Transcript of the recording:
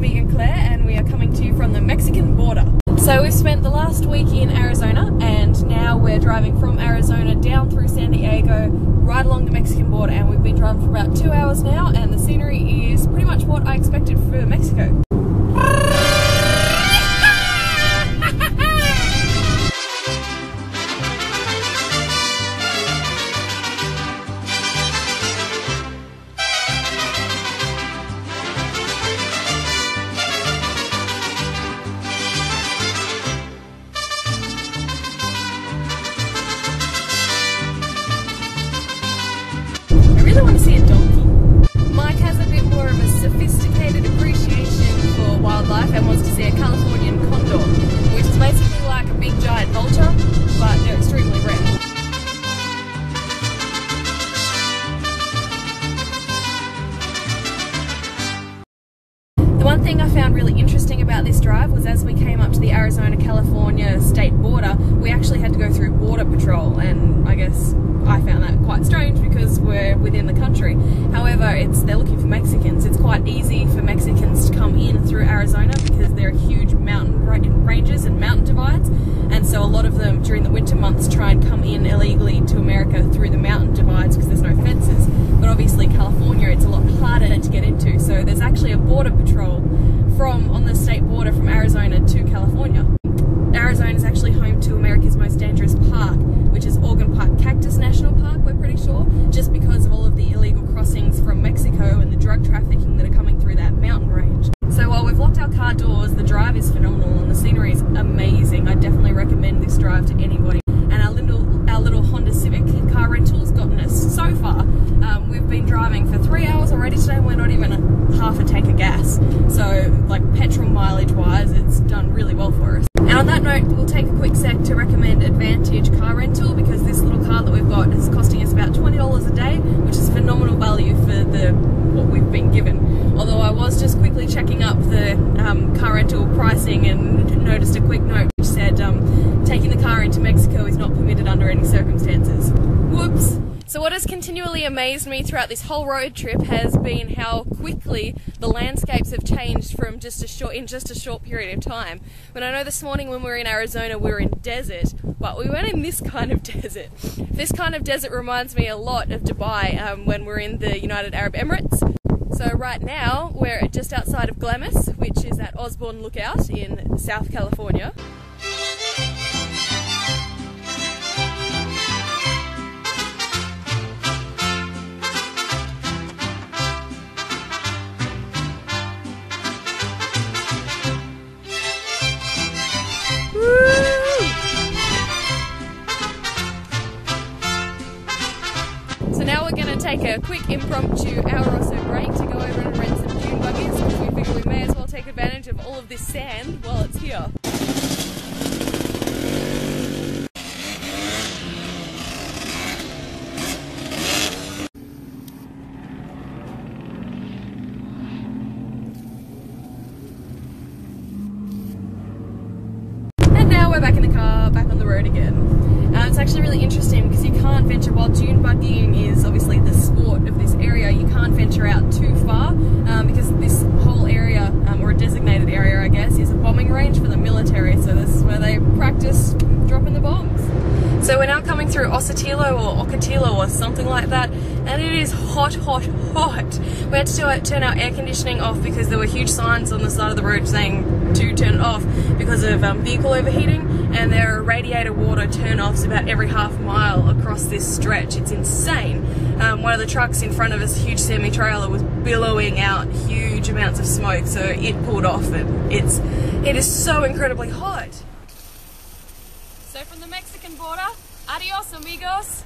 Meg and Claire, and we are coming to you from the Mexican border. So we've spent the last week in Arizona, and now we're driving from Arizona down through San Diego, right along the Mexican border, and we've been driving for about 2 hours now, and the scenery is pretty much what I expected for Mexico. I want to see a donkey. Mike has a bit more of a sophisticated appreciation for wildlife and wants to see a Californian condor, which is basically like a big giant vulture, but they're extremely rare. The one thing I found really interesting about this drive was as we came up to the Arizona-California state border, we actually had to go through border patrol, and I guess I found that quite strange because we're within the country. However, they're looking for Mexicans. It's quite easy for Mexicans to come in through Arizona because there are huge mountain ranges and mountain divides, and so a lot of them during the winter months try and come in illegally to America through the mountain divides because there's no fences. But obviously California, it's a lot harder to get into, so there's actually a border patrol on the state border from Arizona to California. Arizona is actually home to America's most dangerous park, which is Organ Park Cactus National Park, we're pretty sure, just because of all of the illegal crossings from Mexico and the drug trafficking that are coming through that mountain range. So while we've locked our car doors, the drive is phenomenal and the scenery is amazing. I definitely recommend this drive to anybody. And our little Honda Civic car rental has gotten us so far. We've been driving for 3 hours already today and we're not even half a tank of gas. So like petrol mileage wise, it's done really well for us. And on that note, we'll take a quick sec to recommend Advantage Car Rental because this little car that we've got is costing us about $20 a day, which is phenomenal value for what we've been given. Although I was just quickly checking up the car rental pricing and noticed a quick note which said taking the car into Mexico is not permitted under any circumstances. Whoops! So what has continually amazed me throughout this whole road trip has been how quickly the landscapes have changed from in just a short period of time. When I know this morning when we were in Arizona we were in desert, but we weren't in this kind of desert. This kind of desert reminds me a lot of Dubai when we're in the United Arab Emirates. So right now we're just outside of Glamis, which is at Osborne Lookout in South California. So now we're going to take a quick impromptu hour or so break to go over and rent some dune buggies because we figure we may as well take advantage of all of this sand while it's here. And now we're back in the car, back on the road again. It's actually really interesting because you can't venture, while dune buggying is obviously the sport of this area, you can't venture out too far because this whole area, or a designated area I guess, is a bombing range for the military, so this is where they practice dropping the bombs. So we're now coming through Ocotillo or Ocotillo or something like that, and it is hot, hot, hot. We had to turn our air conditioning off because there were huge signs on the side of the road saying to turn it off because of vehicle overheating, and there are radiator water turn-offs about every half mile across this stretch. It's insane. One of the trucks in front of us, a huge semi-trailer, was billowing out huge amounts of smoke, so it pulled off, and it is so incredibly hot. So from the Mexican border, adios amigos.